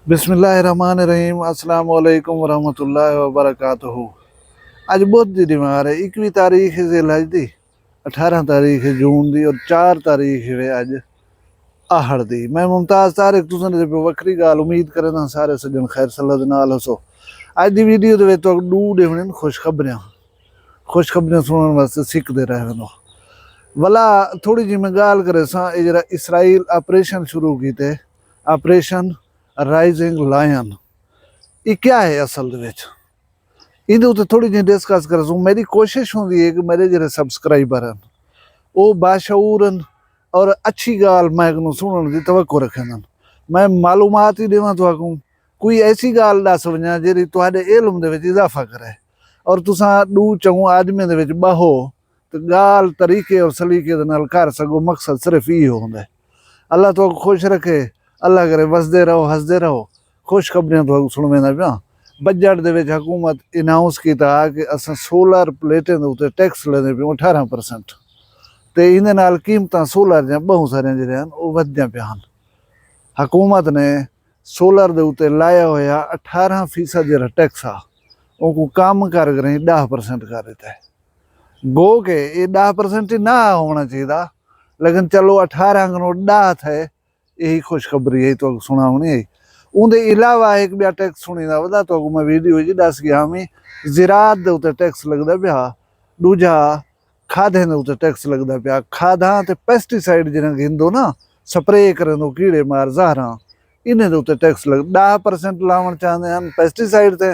बिस्मिल्लाहिर्रहमानिर्रहीम अस्सलाम वालेकुम वरहमतुल्लाहि वबरकातुहू। अज बुध की बीमार है 21 तारीख जिलहज दी, 18 तारीख जून दी और 4 तारीख है अज आहड़ दी। मैं मुमताज़ तारिक तुसें वक्री गाल उम्मीद करदा सारे सज्जन खैर सल्ला दे नाल हसो। अज दी वीडियो दे विच डू देने खुशखबरियां सुनने वास्ते सिखते रहनो वला थोड़ी जी मैं गाल करे सा जरा इसराइल ऑपरेशन शुरू कीते ऑपरेशन राइजिंग लायन ये क्या है असल दे विच इहदे उत्ते थोड़ी जी डिस्कस कर सूं। मेरी कोशिश होंदी है कि मेरे जेह्ड़े सबसक्राइबर हैं वो बाशऊर हैं और अच्छी गाल मैक नूं सुनने की तवक्को रखन। मैं मालूमात ही देवां तुहानूं कोई ऐसी गाल दस वजां जेह्ड़ी तुहाडे इल्म दे विच इजाफा करे और तुसां दू चऊं आदमियां दे विच बहो तो गाल तरीके और सलीके दे नाल कर सको। मकसद सिर्फ इहो हुंदा है अल्लाह तुहानूं खुश रखे, अल्लाह करे वसदे रहो हसदे रहो। खुशखबरियां तुहानूं सुणवेंदा पिया। बजट दे विच हुकूमत अनाउंस कीता कि असां सोलर प्लेटें दे उत्ते टैक्स लैंदे पिया 18% ते इहदे नाल कीमतां सोलर दियां बहुत सारियां जेह्ड़ियां हन ओह वधदियां पियां हन। हुकूमत ने सोलर दे उत्ते लाया होया 18% जेह्ड़ा टैक्स आ उहकू कम कर करें 10% कर दित्ता है। गो के ये 10% ही ना होना चाहिए, लेकिन चलो 18 करोड़ 10 थे यही खुशखबरी है तो सुनावनी है। उनके अलावा एक भी टैक्स सुनी दा वदा तो मैं वीडियो जी दस गया मैं ज़राअत दे उत्ते टैक्स लगदा पिया, दूजा खादें दे उत्ते टैक्स लगदा पिया। खादां ते पेस्टिसाइड जिन्हें गिंदो ना स्प्रे करन दो कीड़े मार ज़हरां इन्हें दे उत्ते टैक्स लग 10% लावण चाहते हैं पेस्टिसाइड ते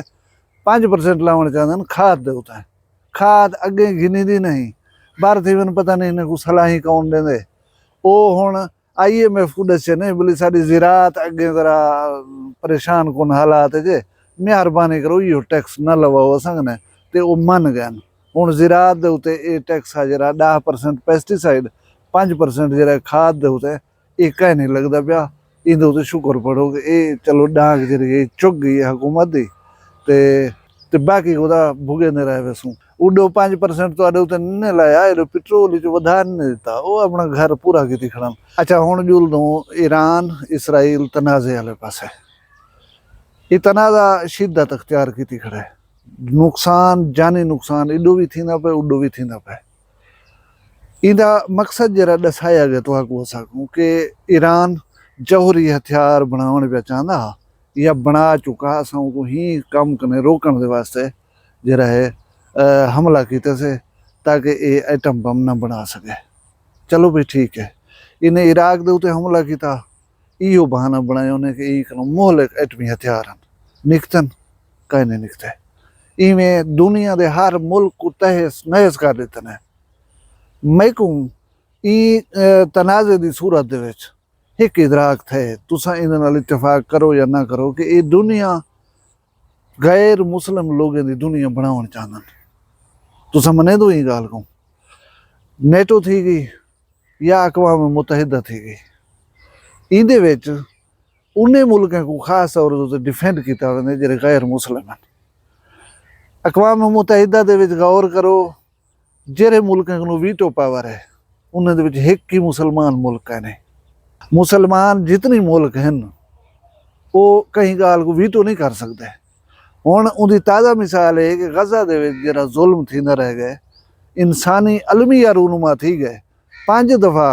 5% लावण चाहते हैं खाद दे उत्ते। खाद अगे गिनी दी नहीं भारत इवन पता नहीं इन्हें को सलाही कौन देंदे ओ हुण IMF को दसे नहीं बोली साड़ी ज़राअत अगे जरा परेशान कुन हालात जे मेहरबानी करो यो टैक्स न लवाओ असां ते ओ मन गए हुण ज़राअत दे उत्ते ये टैक्स आ जरा 10% पेस्टिसाइड 5% जरा खाद दे उत्ते ये कहीं नहीं लगदा पिया। इहदे उत्ते शुक्र पढ़ो कि ये चलो डाक जी चुक गई है हुकूमत दी ते बाकी ओहदा भुगे ने रह वैसूं उडो 5% तुहाडे उत्ते नहीं लाया एडो पेट्रोल च वधा नहीं दिता वो अपना घर पूरा की खड़न। अच्छा हुण जुल दूं ईरान इसराइल तनाज़े वाले पासे ये तनाज़ा शिद्दत अख्तियार की खड़ा है। नुकसान जानी नुकसान एडो भी थींदा पे उडो भी थींदा पे। इहदा मकसद जरा दसाया गया तुहाकू असांकू कि ईरान जौहरी हथियार बनावण पिया चाहंदा या बना चुका असां को ही कम कने रोकण दे वास्ते जरा है हमला किया से ताकि ये एटम बम न बना सके। चलो भी ठीक है इन्हें इराक दे उत्ते हमला किया इहो बहाना बनाया उन्हें कि एक मोहलिक एटमी हथियार हैं निकतन कहीं नहीं निकते। इवें दुनिया दे हर मुल्क को तहस नहस कर देते हैं। मैं कहूँ तनाज़े की सूरत दे विच एक इदराक थे तुसा इहदे नाल इत्तेफाक करो या ना करो कि ये दुनिया गैर मुस्लिम लोगों की दुनिया बनावण चाहते तुसा मने दो ही गाल को। नेटो थी गई या अक़वाम मुत्तहिदा थी गई इहदे विच उन्हें मुल्कों को खास तौर पर डिफेंड किया वेंदे जिहड़े गैर मुस्लिम हैं। अक़वाम मुत्तहिदा दे विच गौर करो जिहड़े मुल्कों को वीटो पावर है उन्हें दे विच एक ही मुसलमान मुल्क है। मुसलमान जितने मुल्क हैं वो कहीं गाल को वीटो नहीं कर सकते। हुण उनकी ताज़ा मिसाल है कि गज़ा दे विच जरा जुल्म थींदा रह गए इंसानी अलमी रूनुमा थी गए 5 दफ़ा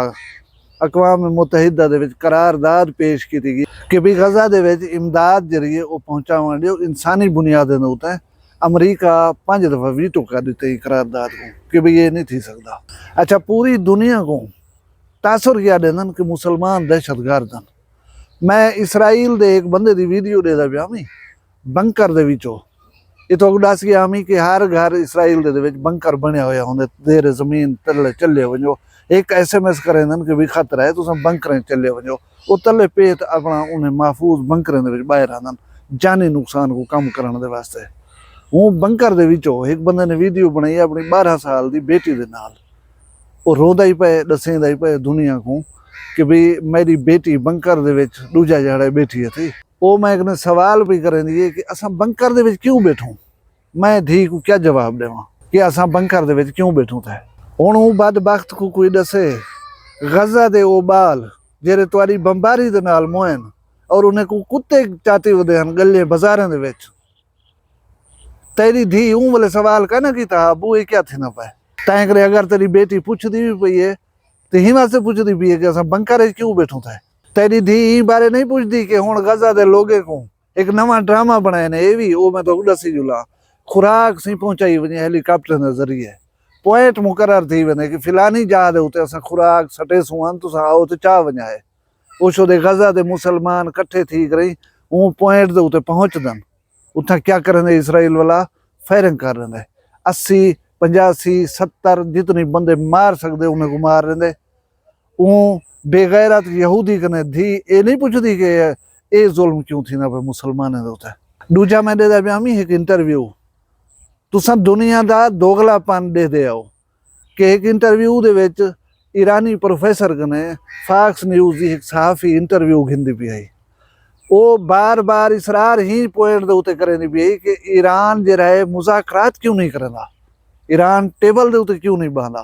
अक़वाम मुत्तहिदा दे विच करारदाद पेश की गई कि भी गज़ा दे विच इमदाद जरिए वो पहुँचावण जो इंसानी बुनियादें दे उत्ते अमरीका 5 दफ़ा वीटो कर दिते करारदाद को कि भाई ये नहीं थी सकता। अच्छा पूरी दुनिया को तासुर क्या देंदन कि मुसलमान दहशतगर्द हैं। मैं इसराइल दे एक बंदे दी वीडियो देदा पिया मैं बंकर दे विचों ये तो दस गया मैं कि हर घर इसराइल दे विच बंकर बनया होया हुंदे देर जमीन तले चले वञो एक SMS करेंदन कि भी खतरा है तुसां बंकरें चले वञो वो तले पेत अपना उन्हें महफूज बंकरें दे विच बाहर आंदन जानी नुकसान को कम करने दे वास्ते। हूँ बंकर दे विचों एक बंदे ने वीडियो बनाई अपनी 12 साल दी बेटी दे नाल वो रोदा ही पे दसेंदा ही पे दुनिया को कि भाई मेरी बेटी बंकर दे विच दूजा जड़ा बैठी थी। वो मैं एक सवाल भी करेंदी है कि असां बंकर दे विच क्यों बैठूं। मैं धी को क्या जवाब देवां कि असां बंकर दे विच क्यों बैठूं थे। हुण वो बदबख्त को कोई दसे गज़ा दे वो बाल जेरे तुहाडी बंबारी दे नाल मोहन और उन्हें को कुत्ते चाते हुए हैं गले बाजारों दे विच। तेरी धी ऊं वाले सवाल कहना कि था अबू ये क्या थे ना पाए तैं करे अगर तेरी बेटी पूछदी भी पई है तो ही वास्ते पूछदी पई है कि असां बंकर क्यों बैठूं था। तेरी धी ई बारे नहीं पूछदी कि हुण गजा दे लोगे को एक नवा ड्रामा बनाए ने ये भी वो मैं तो दसी जुला खुराक सी पहुंचाई वने हेलीकॉप्टर के जरिए पॉइंट मुकर्रर थी वने कि फिलानी जहा दे उते असां खुराक सटे सुन तुसां आओ तो चा वञाए ओशो दे गजा दे मुसलमान कट्ठे थी करे वो पॉइंट दे उते पहुंचदन उथा क्या करेंगे इसराइल वाला फायरिंग कर रहे 80 85 70 जितने बंदे मार सकते उन्हें को मार रहे वो बेगैरत यहूदी कने धी ये नहीं पूछती कि ये जुल्म क्यों थी ना मुसलमानों के उत्ते। दूजा मैं दे दिया एक इंटरव्यू तुसा दुनिया का दोगलापन दे दे आओ कि एक इंटरव्यू दे विच ईरानी प्रोफेसर कने फॉक्स न्यूज़ की एक सहाफ़ी इंटरव्यू घिंदी पई आई वो बार बार इसरार ही पॉइंट दे उते करेंदी पई कि ईरान जे रहे मुज़ाकरात क्यों नहीं करंदा ईरान टेबल दे उते क्यों नहीं बहंदा।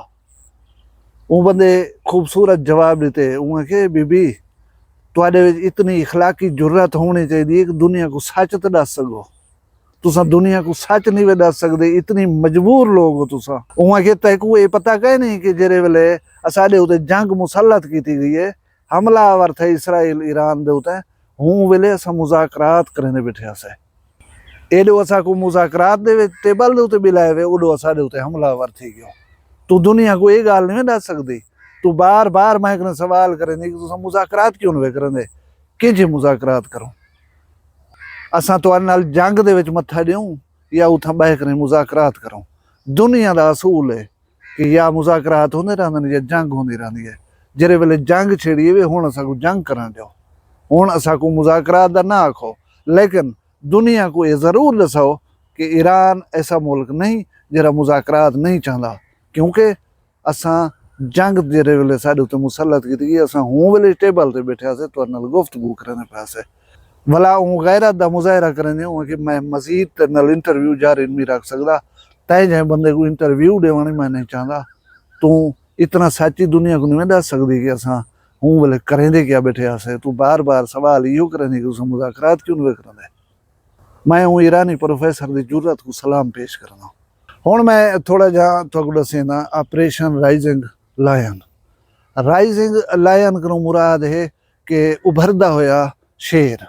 वो बंदे खूबसूरत जवाब देते उन्हें के बीबी तुहाडे विच इतनी इखलाकी जुर्रत होनी चाहिए कि दुनिया को सच तो दस सको तुसा दुनिया को सच नहीं वे दस सकते इतनी मजबूर लोग हो तुसा। उन्हें के तैकू ये पता कह नहीं कि जेरे वेले असाडे उते जंग मुसलत की गई है हमलावर थे इसराइल ईरान दे उते हूँ वेले असा मुज़ाकरात करने बैठे से एडो असा को मुज़ाकरात दे टेबल दे उते बिलाए वे ओडो असाडे उते हमलावर थी गयो। तू दुनिया को ये गाल नहीं दस सकती तू बार बार मैं कने सवाल करेंगे कि तुसा मुज़ाकरात क्यों नहीं करेंगे कि मुज़ाकरात करो असा तो नाल जंग दे विच मत्था देऊं या उथा बह करें मुज़ाकरात करो। दुनिया का असूल है कि या मुज़ाकरात होंदे रहंदे या जंग होंदी रहंदी है जेरे वेले जंग छेड़ी वे हुण असा को जंग करन दियो हुण असा को मुज़ाकरात दा ना आखो लेकिन दुनिया को ये जरूर दसाओ कि ईरान ऐसा मुल्क नहीं जरा मुज़ाकरात नहीं चाहता क्योंकि असा जंग जेरे वेले साडे उते मुसलत की असा हूँ वेले टेबल ते बैठे से तो नाल गुफ्तगू करने पासे भला हूँ गैरत दा मुजाहरा करने कि मैं मजीद ते नाल इंटरव्यू जारी नहीं रख सकता तय जे बंदे को इंटरव्यू देवणी मैं नहीं चाहता तू इतना सच्ची दुनिया को नहीं दस सकती कि असा हूँ वेले करेंदे क्या बैठे से तू बार बार सवाल इहो करेंगे कि तुम मुज़ाकरात क्यों नहीं करेंगे। मैं हूँ ईरानी प्रोफेसर की जुर्रत को सलाम पेश करना। हुण मैं थोड़ा जहाँ तुहानू दसेंदा ऑपरेशन राइजिंग लायन करो मुराद है कि उभरदा होया शेर।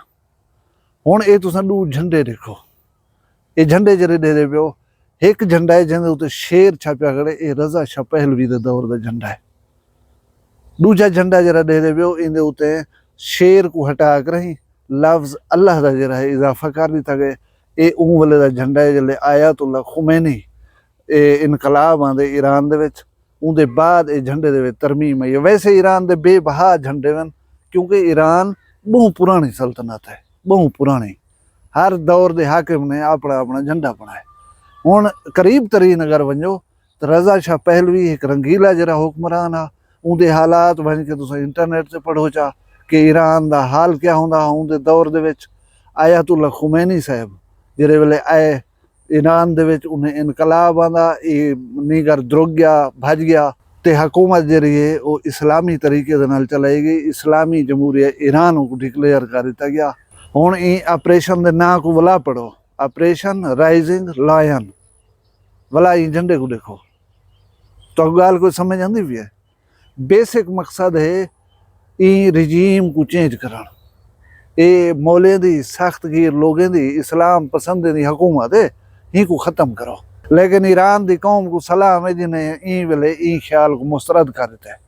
हुण ये तुसां दू झंडे देखो ये झंडे जरे दे दे पियो एक झंडा है जिंदे उते शेर छापिया खड़े ये रज़ा शाह पहलवी दे दौर दा झंडा है। दूजा झंडा जरा दे दे पियो इंदे उते शेर को हटा कर ही लफ्ज अल्लाह का जरा है इजाफा कर दिता गया ये ऊं वाले का झंडा है जल्ले आयतुल्ला खुमैनी इनकलाब आंदे ईरान दे विच उनके बाद ये झंडे दे विच तरमीम आई। वैसे ईरान दे बेबहा झंडे वन क्योंकि ईरान बहु पुरानी सल्तनत है बहु पुरानी हर दौर के हाकिम ने अपना अपना झंडा बनाया। हुण करीब तरीन अगर वञो तो रज़ा शाह पहलवी एक रंगीला जरा हुक्मरान आ उनके हालात वञ के तुसीं इंटरनेट से पढ़ो चा कि ईरान का हाल क्या होंदा उनके दौर दे विच आयतुल्ला खुमैनी साहब जेरे वेले आए ईरान दे विच उन्हें इनकलाब आंदा ये नीगर द्रुग गया भज गया ते हुकूमत जरी है वो इस्लामी तरीके दे नाल चलाई गई इस्लामी जमहूरिया ईरान को डिक्लेयर कर दिता गया। हुण ई ऑपरेशन दे नां को वला पढ़ो ऑपरेशन राइजिंग लायन वला ई झंडे को देखो तो गाल कोई समझ आंदी भी है। बेसिक मकसद है ई रिजीम को चेंज करन ये मौले दी सख्तगीर लोगों दी इस्लाम पसंद दी हुकूमत है ही को ख़त्म करो। लेकिन ईरान दी कौम को सलाम है जिन्हें ई वेले ई ख्याल को मुस्तरद कर दिता है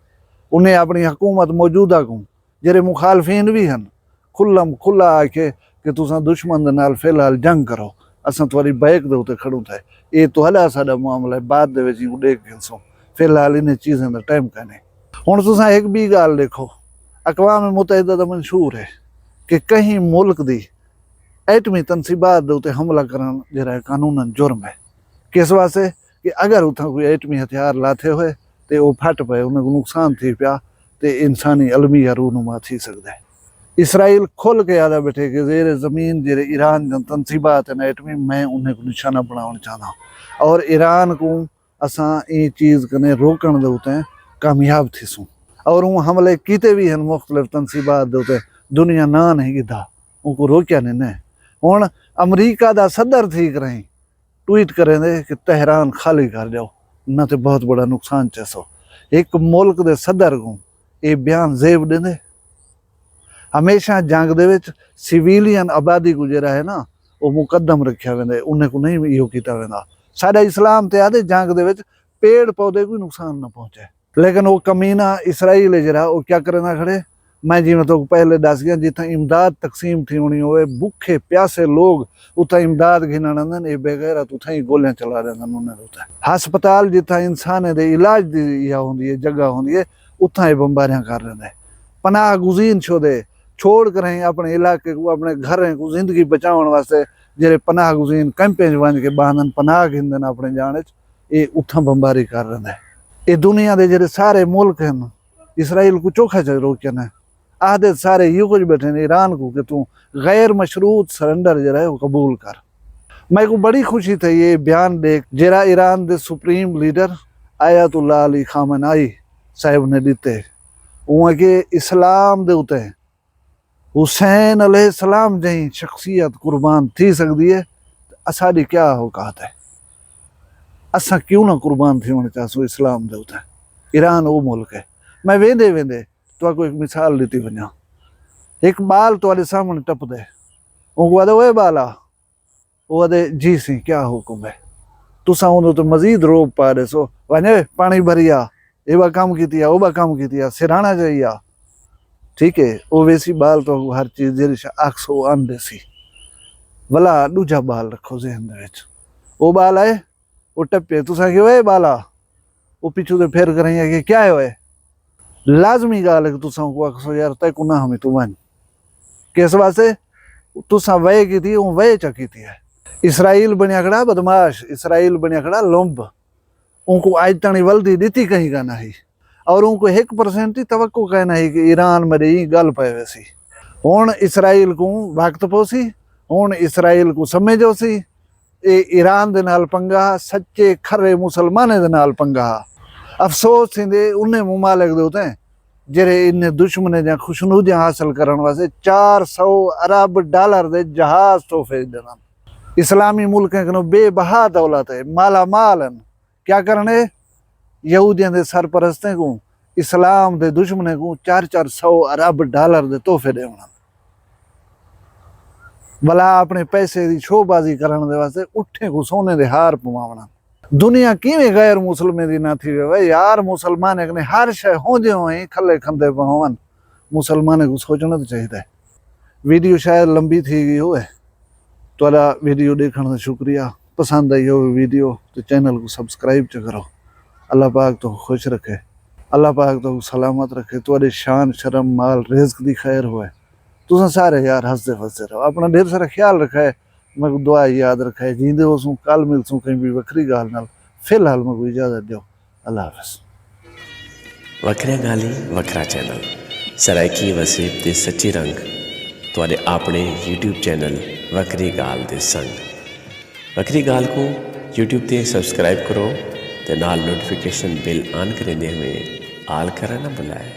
उन्हें अपनी हुकूमत मौजूदा को जेरे मुखालफीन भी हैं खुल्लम खुला आके कि तुसा दुश्मन दे नाल फिलहाल जंग करो असां तुहाडी बैक दे उते खड़ूं था ये तो हला साडा मामला है बाद दे विच ही देख गिनसो फिलहाल इन्हें चीज़ें दा टाइम कहने। हुण तुसा एक भी गाल देखो अक़वाम मुत्तहिदा दा मंशूर है कि कहीं मुल्क दी एटमी तनसीबात दे उते हमला करन जरा कानूनन जुर्म है किस वास्ते कि अगर उथा कोई एटमी हथियार लाथे हुए तो वो फट पे उन्हें नुकसान थी पिया तो इंसानी अलमिया रूनुमा थी सकता है। इसराइल खुल के आदा बैठे कि जेरे ज़मीन जेरे ईरान जन तनसीबात है एटमी मैं उन्हें को निशाना बनाना चाहता और ईरान को असा ये चीज़ कने रोकण दे उते कामयाब थी सूँ और वो हमले किते भी हैं मुख्तलिफ तनसीबात दे उते दुनिया ना नहीं गिधा उनको रोकिया नहीं। हुण अमरीका दा सदर ठीक रही ट्वीट करें दे कि तेहरान खाली कर जाओ ना तो बहुत बड़ा नुकसान चैसो। एक मुल्क दे सदर को ये बयान जेब देंदे। हमेशा जंग दे विच सिविलियन आबादी को जरा है ना वो मुकदम रखा वेंदे, उन्हें को नहीं इहो कीता वेंदा। साडा इस्लाम ते आदे जंग दे विच पेड़ पौधे को नुकसान ना पहुंचे, लेकिन वो कमीना इसराइल है जरा वो क्या करना खड़े। मैं जिवें तो पहले दस गया जिथा इमदाद तकसीम थी होनी होवे भूखे प्यासे लोग उथा इमदाद घिनण आंदन, ये बेगैरत उथा ही गोलियां चला रहे उन्हें उथा। हस्पताल जिथा इंसान दे इलाज दी या होंदी है जगह होंदी है उथा ही बंबारियां कर रहे। पनाह गुजीन छो दे छोड़ कर अपने इलाके को अपने घर को जिंदगी बचाने वास्ते जेरे पनाह गुजीन कैंपें वंज के बांधन पनाह घिंदन अपने जाने ये उथा बंबारी कर रहे। ये दुनिया के जेरे सारे मुल्क हैं इसराइल को चोखा च रोकन है आधे सारे यू कुछ बैठे ने ईरान को कि तू गैर मशरूत सरेंडर जरा है वो कबूल कर। मैं को बड़ी खुशी थी ये बयान देख जरा ईरान दे supreme leader Ayatollah Ali Khamenei साहिब ने दिते। उनके इस्लाम दे उते हुसैन अलैहिस्सलाम जी शख्सियत कुर्बान थी सकती है, असाड़ी क्या औकात है, असा क्यों ना कुर्बान थी होने चाहो इस्लाम दे उते। ईरान वो मुल्क है। मैं वेंदे वेंदे तो एक मिसाल दी वना, एक बाल तो सामने टप दे उनको आदे वो बाला वो आदे जी सी क्या हुक्म है, तुसा उन्हों तो मजीद रोब पा रहे सो वने पानी भरिया ये काम की वो काम की सिराना चाहिए। ठीक है वो वैसी बाल तो हर चीज जेरी आखसो आन देसी भला दूजा बाल रखो जहन वो बाल आए वो टप्पे तुसा कि बाला वो पिछू से फेर करें कि क्या है लाजमी गाल है कि तुसा को आखसो यार तय को ना हमें तू वन किस वास्ते तुसा वह की थी वो वह चकी थी है। इसराइल बनिया खड़ा बदमाश, इसराइल बनिया खड़ा लुम्ब, उनको आज तनी वल्दी दी कहीं का नहीं और उनको 1% ही तवक्को कहना है कि ईरान में रही गल पे वैसी। हुण इसराइल को वक्त पोसी हुण इसराइल को समझो सी ये ईरान दे नाल पंगा सच्चे खरे मुसलमाने दे नाल पंगा। अफसोस थींदे उन्हें मुमालिक दे उते जेरे इन्हें दुश्मने जा खुशनूदियां हासिल करने वास्ते 400 अरब डॉलर दे जहाज तोहफे देना। इस्लामी मुल्कें कनो बेबहा दौलत है, माला माल हैं, क्या करने यहूदियों के सरपरस्तें को इस्लाम के दुश्मने को 400 अरब डॉलर के तोहफे देना भला अपने पैसे की शोबाजी करने दे वास्ते उठे को सोने दे हार पवावना। दुनिया किवें गैर मुसलमे दी ना थी वे यार, मुसलमान ने हर शय होंदे होए खले खंदे पवन मुसलमान को सोचना तो चाहिए। वीडियो शायद लंबी थी गई हो तुहाडा वीडियो देखने का शुक्रिया। पसंद आई हो वीडियो तो चैनल को सब्सक्राइब च करो। अल्लाह पाक तो खुश रखे, अल्लाह पाक तो सलामत रखे, तुहाडी शान शर्म माल रिज़्क दी खैर होए, तुसा सारे यार हंसते फसते रहो, अपना ढेर सारा ख्याल रखे। मैं दुआ याद रखे, जींदे हो सूं कल मिलसूं कहीं भी वखरी गाल नाल। फिलहाल मैं कोई इजाजत दो, अल्लाह हाफिज़। वखरिया गाली वखरा चैनल सराइकी वसीब दे सच्ची रंग तुहाडे अपने YouTube चैनल वखरी गाल दे संग। वखरी गाल को YouTube ते सब्सक्राइब करो ते नाल नोटिफिकेशन बिल ऑन करेंदे हुए आल करना ना भुलाए।